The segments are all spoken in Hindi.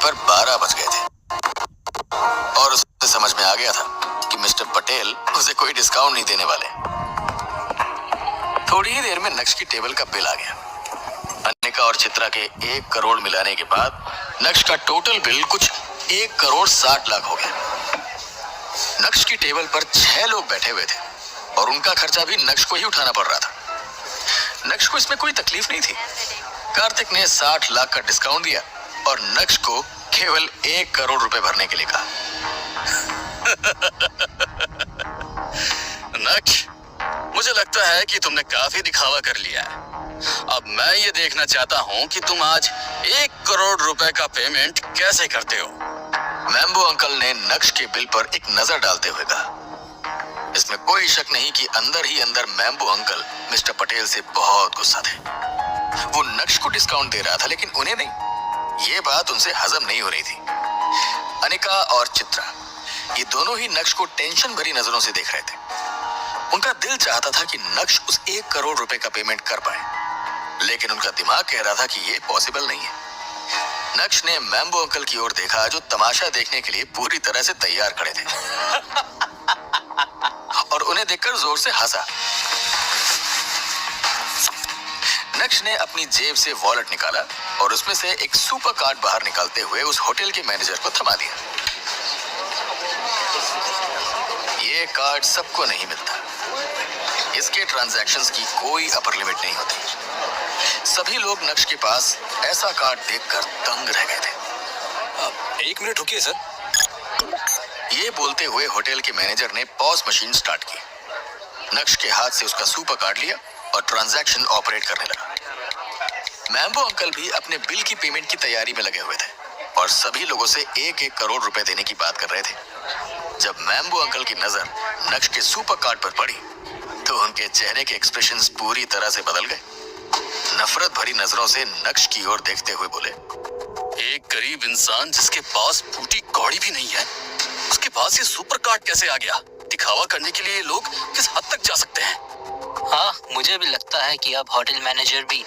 पर 12 बज गए थे और उसे समझ में आ गया था कि मिस्टर पटेल उसे कोई डिस्काउंट नहीं देने वाले। थोड़ी ही देर में नक्श की टेबल का बिल आ गया। अनिका और चित्रा के 1 करोड़ मिलाने के बाद नक्श का टोटल बिल कुछ 1 करोड़ 60 लाख हो गया। नक्श की टेबल पर 6 लोग बैठे हुए थे और उनका खर्चा भी नक्श को ही उठाना पड़ रहा था। नक्श को इसमें कोई तकलीफ नहीं थी। कार्तिक ने 60 लाख का डिस्काउंट दिया और नक्श को केवल 1 करोड़ रुपए भरने के लिए कहा। नक्श, मुझे लगता है कि तुमने काफी दिखावा कर लिया है। अब मैं ये देखना चाहता हूँ कि तुम आज 1 करोड़ रुपए का पेमेंट कैसे करते हो। मैम्बो अंकल ने नक्श के बिल पर एक नजर डालते हुए कहा। इसमें कोई शक नहीं कि अंदर ही अंदर मैम्बो अंकल मिस्टर पटेल से बहुत गुस्सा थे। वो नक्श को डिस्काउंट दे रहा था लेकिन उन्हें नहीं। ये बात उनसे हजम नहीं हो रही थी। अनिका और चित्रा ये दोनों ही नक्श को टेंशन भरी नजरों से देख रहे थे। उनका दिल चाहता था कि नक्श उस 1 करोड़ रुपए का पेमेंट कर पाए, लेकिन उनका दिमाग कह रहा था कि ये पॉसिबल नहीं है। नक्श ने मैम्बो अंकल की ओर देखा जो तमाशा देखने के लिए पूरी तरह से तैयार खड़े थे और उन्हें देखकर जोर से हंसा। नक्श ने अपनी जेब से वॉलेट निकाला और उसमें से एक सुपर कार्ड बाहर निकालते हुए उस होटल के मैनेजर को थमा दिया। ये कार्ड सबको नहीं मिलता। इसके ट्रांजैक्शंस की कोई अपर लिमिट नहीं होती। सभी लोग नक्श के पास ऐसा कार्ड देखकर दंग रह गए थे। 1 मिनट रुकिए सर। ये बोलते हुए होटल के मैनेजर ने पॉज मशीन स्टार्ट की। नक्श के हाथ से उसका सुपर कार्ड लिया और ट्रांजैक्शन ऑपरेट करने लगा। मैम्बो अंकल भी अपने बिल की पेमेंट की तैयारी में लगे हुए थे और सभी लोगों से 1-1 करोड़ रुपए देने की बात कर रहे थे। जब मैम्बो अंकल की नजर नक्श के सुपर कार्ड पर पड़ी तो उनके चेहरे के एक्सप्रेशंस पूरी तरह से बदल गए। नफरत भरी नजरों से नक्श की ओर देखते हुए बोले, एक गरीब इंसान जिसके पास फूटी कौड़ी भी नहीं है, उसके पास ये सुपर कार्ड कैसे आ गया? दिखावा करने के लिए लोग किस हद तक जा सकते हैं? हाँ, मुझे भी लगता है कि अब होटल मैनेजर भी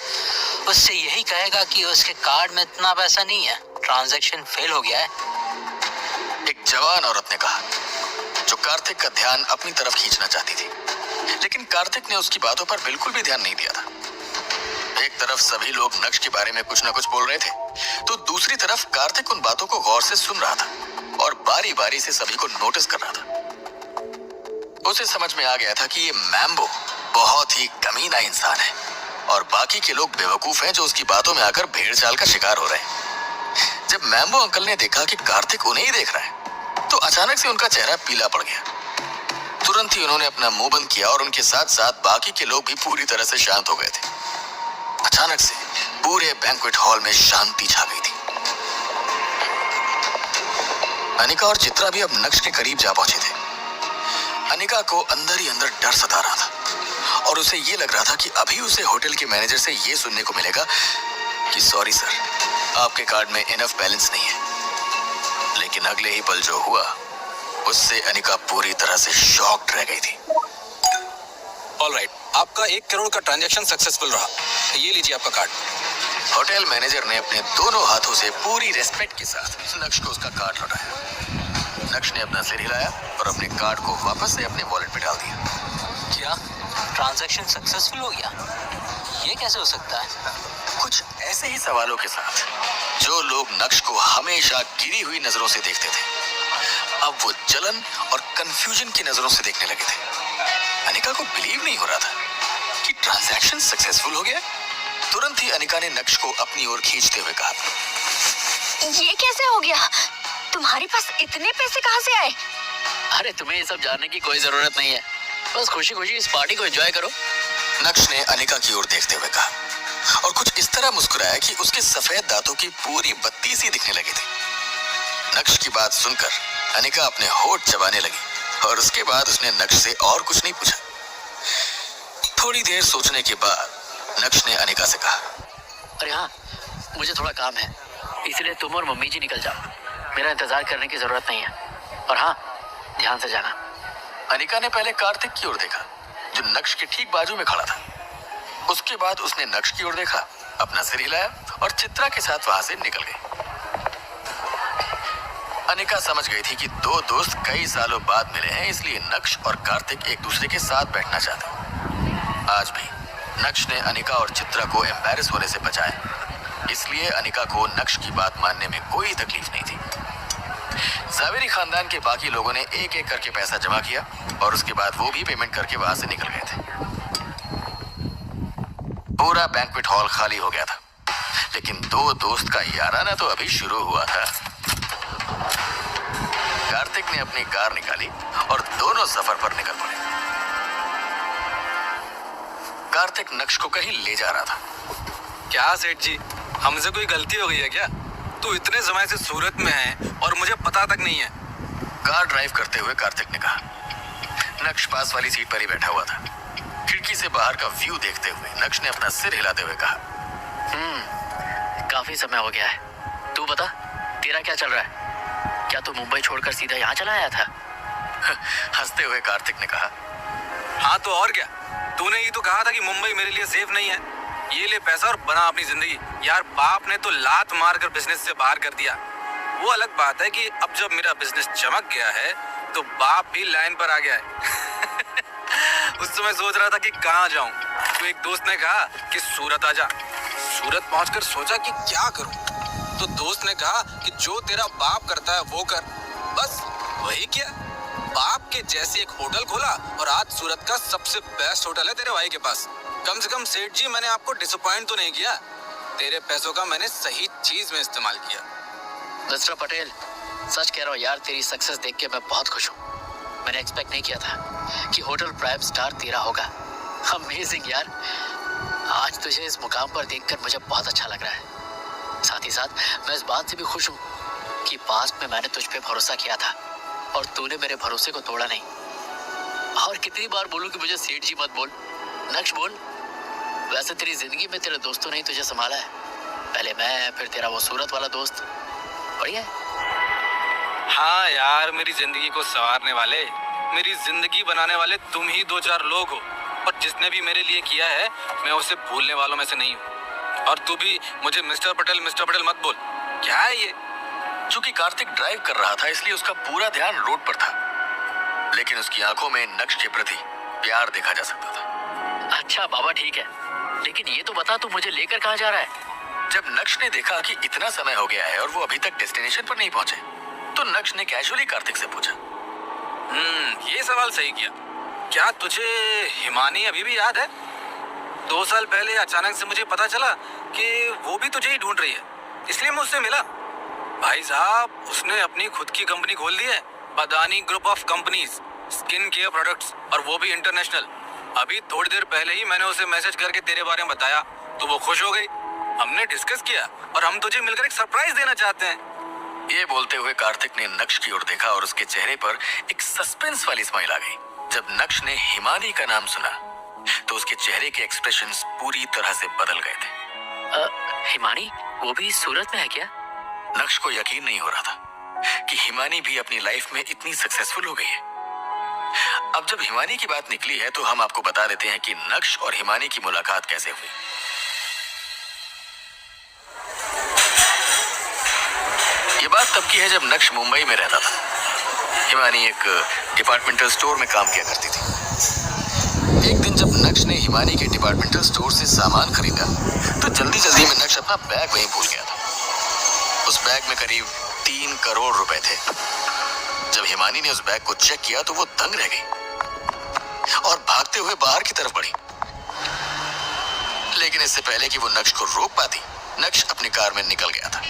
उससे यही कहेगा कि उसके कार्ड में इतना पैसा नहीं है, ट्रांजैक्शन फेल हो गया है। एक जवान औरत ने कहा, जो कार्तिक का ध्यान अपनी तरफ खींचना चाहती थी, लेकिन कार्तिक ने उसकी बातों पर बिल्कुल भी ध्यान नहीं दिया था। एक तरफ सभी लोग नक्श के बारे में कुछ न कुछ बोल रहे थे, तो दूसरी तरफ कार्तिक उन बातों को गौर से सुन रहा था और बारी बारी से सभी को नोटिस कर रहा था। उसे समझ में आ गया था कि ये मैम्बो बहुत ही कमीना इंसान है और बाकी के लोग बेवकूफ हैं जो उसकी बातों में आकर भेड़ चाल का शिकार हो रहे हैं। जब मैम्बो अंकल ने देखा कि कार्तिक उन्हें ही देख रहा है तो अचानक से उनका चेहरा पीला पड़ गया। तुरंत ही उन्होंने अपना मुंह बंद किया और उनके साथ साथ बाकी के लोग भी पूरी तरह से शांत हो गए थे। अचानक से पूरे बैंक्वेट हॉल में शांति छा गई थी। अनिका और चित्रा भी अब नक्श के करीब जा पहुंचे थे। अनिका को अंदर ही अंदर डर सता रहा था और उसे ये लग रहा था कि अभी उसे होटल के मैनेजर से ये सुनने को मिलेगा कि सॉरी सर, आपके कार्ड में इनफ बैलेंस नहीं है। लेकिन अगले ही पल जो हुआ उससे अनिका पूरी तरह से शॉक्ड रह गई थी। ऑलराइट, आपका 1 करोड़ का ट्रांजैक्शन सक्सेसफुल रहा। ये लीजिए आपका कार्ड। होटल मैनेजर ने अपने दोनों हाथों से पूरी रेस्पेक्ट के साथ नक्श को उसका कार्ड लौटाया। नक्श ने अपना सिर हिलाया और अपने कार्ड को वापस से अपने वॉलेट में डाल दिया। क्या ट्रांजैक्शन सक्सेसफुल हो गया? ये कैसे हो सकता है? कुछ ऐसे ही सवालों के साथ जो लोग नक्श को हमेशा गिरी हुई नजरों से देखते थे, अब वो जलन और कंफ्यूजन की नजरों से देखने लगे थे। अनिका को बिलीव नहीं हो रहा था कि ट्रांजैक्शन सक्सेसफुल हो गया। तुरंत ही अनिका ने नक्श को अपनी ओर खींचते हुए कहा, ये कैसे हो गया? तुम्हारे पास इतने पैसे कहाँ से आए? अरे तुम्हें ये सब जानने की कोई जरूरत नहीं है, बस खुशी खुशी इस पार्टी को एंजॉय करो। नक्श ने अनिका की ओर देखते हुए कहा और कुछ इस तरह मुस्कुराया कि उसके सफेद दांतों की पूरी बत्ती सी दिखने लगी थी। नक्श की बात सुनकर अनिका अपने होठ चबाने लगी और उसके बाद उसने नक्श से और कुछ नहीं पूछा। थोड़ी देर सोचने के बाद नक्श ने अनिका से कहा, अरे हाँ, मुझे थोड़ा काम है, इसलिए तुम और मम्मी जी निकल जाओ। मेरा इंतजार करने की जरूरत नहीं है। और हाँ, ध्यान से जाना। अनिका ने पहले कार्तिक की ओर देखा जो नक्श के ठीक बाजू में खड़ा था। उसके बाद उसने नक्श की ओर देखा, अपना सिर हिलाया और चित्रा के साथ वहां से निकल गई। अनिका समझ गई थी कि दो दोस्त कई सालों बाद मिले हैं, इसलिए नक्श और कार्तिक एक दूसरे के साथ बैठना चाहते। आज भी नक्श ने अनिका और चित्रा को एम्बैरेस होने से बचाया, इसलिए अनिका को नक्श की बात मानने में कोई तकलीफ नहीं थी। जावेरी खानदान के बाकी लोगों ने एक एक करके पैसा जमा किया और उसके बाद वो भी पेमेंट करके वहां से निकल गए थे। पूरा बैंक्वेट हॉल खाली हो गया था, लेकिन दो दोस्त का याराना तो अभी शुरू हुआ था। कार्तिक ने अपनी कार निकाली और दोनों सफर पर निकल पड़े। कार्तिक नक्श को कहीं ले जा रहा था। क्या सेठ जी, हमसे कोई गलती हो गई है क्या? तू इतने समय से सूरत में है और मुझे पता तक नहीं है। कार ड्राइव करते हुए कार्तिक ने कहा। नक्श पास वाली सीट पर ही बैठा हुआ था। खिड़की से बाहर का व्यू देखते हुए नक्श ने अपना सिर हिलाते हुए कहा, काफी समय हो गया है। तू बता, तेरा क्या चल रहा है? क्या तू मुंबई छोड़कर सीधा यहाँ चला आया था? हंसते हुए कार्तिक ने कहा, हाँ तो और क्या, तूने ही तो कहा था कि मुंबई मेरे लिए सेफ नहीं है। ये ले पैसा और बना अपनी जिंदगी। यार बाप ने तो लात मार कर बिजनेस से बाहर कर दिया। वो अलग बात है कि अब जब मेरा बिजनेस चमक गया है तो बाप भी लाइन पर आ गया है। उस समय सोच रहा था कि कहाँ जाऊं, तो एक दोस्त ने कहा कि सूरत आ जा। सूरत पहुंचकर सोचा कि क्या करूं, तो दोस्त ने कहा कि जो तेरा बाप करता है वो कर। बस वही किया, बाप के जैसे एक होटल खोला और आज सूरत का सबसे बेस्ट होटल है तेरे भाई के पास। कम से कम सेठ जी, मैंने आपको डिसअपॉइंट तो नहीं किया। तेरे पैसों का मैंने सही चीज में इस्तेमाल किया। मिस्टर पटेल, सच कह रहा हूँ यार, तेरी सक्सेस देख के मैं बहुत खुश हूँ। मैंने एक्सपेक्ट नहीं किया था कि होटल प्राइम स्टार तेरा होगा। अमेजिंग यार, आज तुझे इस मुकाम पर देखकर मुझे बहुत अच्छा लग रहा है। साथ ही साथ मैं इस बात से भी खुश हूँ कि पास्ट में मैंने तुझ पे भरोसा किया था और तूने मेरे भरोसे को तोड़ा नहीं। और कितनी बार बोलूं कि मुझे सेठ जी मत बोल, नक्श बोल। वैसे तेरी जिंदगी में तेरे दोस्तों ने ही तुझे संभाला है। पहले मैं, फिर तेरा वो सूरत वाला दोस्त। बढ़िया है। हाँ यार, मेरी जिंदगी को संवारने वाले, मेरी जिंदगी बनाने वाले तुम ही दो चार लोग हो। और जिसने भी मेरे लिए किया है मैं उसे भूलने वालों में से नहीं हूँ। और तू भी मुझे मिस्टर पटेल मत बोल। क्या है ये? चूंकि कार्तिक ड्राइव कर रहा था इसलिए उसका पूरा ध्यान रोड पर था, लेकिन उसकी आंखों में नक्श के प्रति प्यार देखा जा सकता था। अच्छा बाबा ठीक है, लेकिन ये तो बता तू मुझे लेकर कहाँ जा रहा है? जब नक्श ने देखा कि इतना समय हो गया है और वो अभी तक डेस्टिनेशन पर नहीं पहुंचे, तो नक्श ने कैजुअली कार्तिक से पूछा, ये सवाल सही किया। क्या तुझे हिमानी अभी भी याद है? 2 साल पहले अचानक से मुझे पता चला कि वो भी तुझे ही ढूंढ रही है, इसलिए मैं उससे मिला। भाई साहब, उसने अपनी खुद की कंपनी खोल दी है, बदानी group of companies, skin care products, और वो भी इंटरनेशनल। अभी थोड़ी देर पहले ही मैंने उसे मैसेज करके तेरे बारे में बताया तो वो खुश हो गई। हमने डिस्कस किया और हम तुझे मिलकर एक सरप्राइज देना चाहते हैं। ये बोलते हुए कार्तिक ने नक्श की ओर देखा और उसके चेहरे पर एक सस्पेंस वाली स्माइल आ गई। जब नक्श ने हिमानी का नाम सुना तो उसके चेहरे के एक्सप्रेशंस पूरी तरह से बदल गए थे। हिमानी वो भी सूरत में है क्या? नक्श को यकीन नहीं हो रहा था कि हिमानी भी अपनी लाइफ में इतनी सक्सेसफुल हो गई है। अब जब हिमानी की बात निकली है तो हम आपको बता देते हैं कि नक्श और हिमानी की मुलाकात कैसे हुई। ये बात तब की है जब नक्श मुंबई में रहता था। हिमानी एक डिपार्टमेंटल स्टोर में काम किया करती थी। एक दिन जब नक्श ने हिमानी के डिपार्टमेंटल स्टोर से सामान खरीदा तो जल्दी में नक्श अपना बैग वहीं भूल गया था। उस बैग में करीब 3 करोड़ रुपए थे। जब हिमानी ने उस बैग को चेक किया तो वो दंग रह गई और भागते हुए बाहर की तरफ बढ़ी। लेकिन इससे पहले कि वो नक्श को रोक पाती, नक्श अपनी कार में निकल गया था।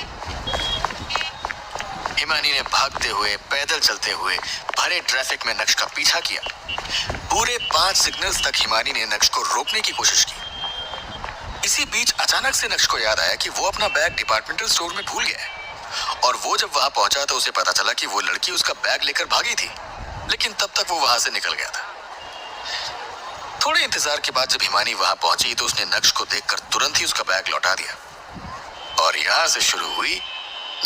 हिमानी ने भागते हुए, पैदल चलते हुए भरे ट्रैफिक में नक्श का पीछा किया। पूरे 5 सिग्नल्स तक हिमानी ने नक्श को रोकने की कोशिश की। इसी बीच अचानक से नक्श को याद आया कि वो अपना बैग डिपार्टमेंटल स्टोर में भूल गया है। और वो जब वहां पहुंचा तो उसे पता चला कि वो लड़की उसका बैग लेकर भागी थी, लेकिन तब तक वो वहां से निकल गया था। थोड़े इंतजार के बाद जब हिमानी वहां पहुंची तो उसने नक्श को देखकर तुरंत ही उसका बैग लौटा दिया। और यहां से शुरू हुई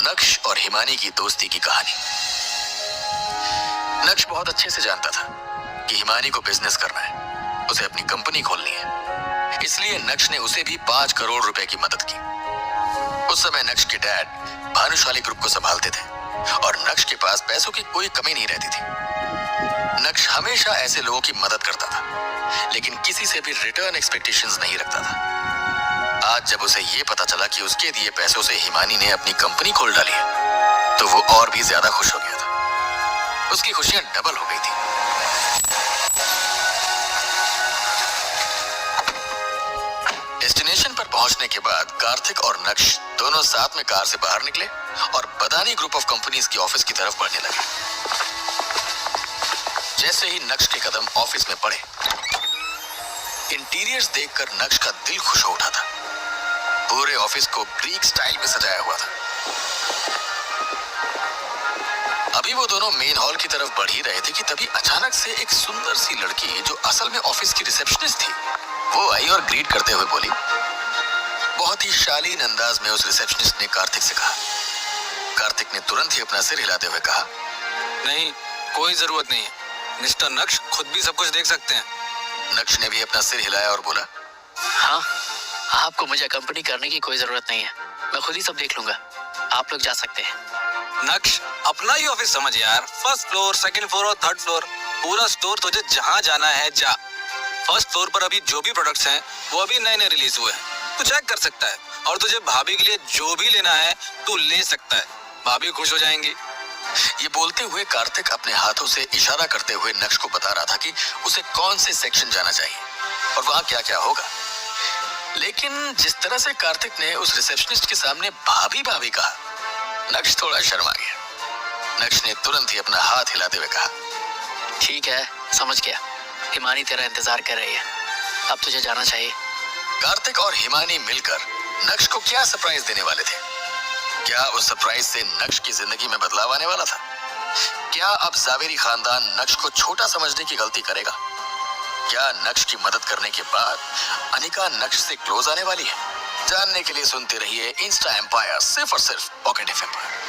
नक्श और हिमानी की दोस्ती की कहानी। नक्श बहुत अच्छे से जानता था कि हिमानी को बिजनेस करना है, उसे अपनी कंपनी खोलनी है, इसलिए नक्श ने उसे भी 5 करोड़ रुपए की मदद की। उस समय नक्श के डैड भानुशाली ग्रुप को संभालते थे और नक्श के पास पैसों की कोई कमी नहीं रहती थी। नक्श हमेशा ऐसे लोगों की मदद करता था, लेकिन किसी से भी रिटर्न एक्सपेक्टेशंस नहीं रखता था। आज जब उसे ये पता चला कि उसके दिए पैसों से हिमानी ने अपनी कंपनी खोल डाली है, तो वो और भी ज्यादा खुश हो गया था। उसकी खुशियां डबल हो गई थी। डेस्टिनेशन पर पहुंचने के बाद कार्तिक और नक्श दोनों साथ में कार से बाहर निकले और बदानी ग्रुप ऑफ कंपनीज के ऑफिस की तरफ बढ़ने लगे। जैसे ही नक्श के कदम ऑफिस में पड़े, इंटीरियर्स देखकर नक्श का दिल खुश हो उठा था। पूरे ऑफिस को ग्रीक स्टाइल में सजाया हुआ था। अभी वो दोनों मेन हॉल की तरफ बढ़ ही रहे थे कि तभी अचानक से एक सुंदर सी लड़की, जो असल में ऑफिस की रिसेप्शनिस्ट थी, वो आई और ग्रीट करते हुए बोली। बहुत ही शालीन अंदाज में उस रिसेप्शनिस्ट ने कार्तिक से कहा। कार्तिक ने तुरंत ही अपना सिर हिलाते हुए कहा, नहीं, कोई जरूरत नहीं है। मिस्टर नक्श खुद भी सब कुछ देख सकते हैं। नक्श ने भी अपना सिर हिलाया और बोला, हाँ, आपको मुझे कंपनी करने की कोई जरूरत नहीं है। मैं खुद ही सब देख लूंगा। आप लोग जा सकते हैं। नक्श, अपना ही ऑफिस समझ यार। फर्स्ट फ्लोर, सेकंड फ्लोर और थर्ड फ्लोर, पूरा स्टोर तुझे जहाँ जाना है जा। फर्स्ट फ्लोर पर अभी जो भी प्रोडक्ट्स हैं वो अभी नए नए रिलीज हुए हैं, तू चेक कर सकता है। और तुझे भाभी के लिए जो भी लेना है तू ले सकता है, भाभी खुश हो जाएंगी। ये बोलते हुए कार्तिक अपने हाथों से इशारा करते हुए नक्श को बता रहा था कि उसे कौन से सेक्शन जाना चाहिए और वहां क्या क्या होगा। लेकिन जिस तरह से कार्तिक ने उस रिसेप्शनिस्ट के सामने भाभी भाभी कहा, नक्श थोड़ा शर्मा गया। नक्श ने तुरंत ही अपना हाथ हिलाते हुए कहा, ठीक है, समझ गया। हिमानी तेरा इंतजार कर रही है, अब तुझे जाना चाहिए। कार्तिक और हिमानी मिलकर नक्श को क्या सरप्राइज देने वाले थे? क्या उस सरप्राइज से नक्श की जिंदगी में बदलाव आने वाला था? क्या अब जावेरी खानदान नक्श को छोटा समझने की गलती करेगा? क्या नक्श की मदद करने के बाद अनिका नक्श से क्लोज आने वाली है? जानने के लिए सुनते रहिए इंस्टा एम्पायर, सिर्फ और सिर्फ पॉकेट एफएम पर।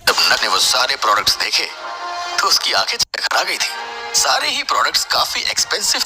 जब नक्श ने वो सारे प्रोडक्ट्स देखे तो उसकी आंखें चकरा गई थी। सारे ही प्रोडक्ट्स काफी एक्सपेंसिव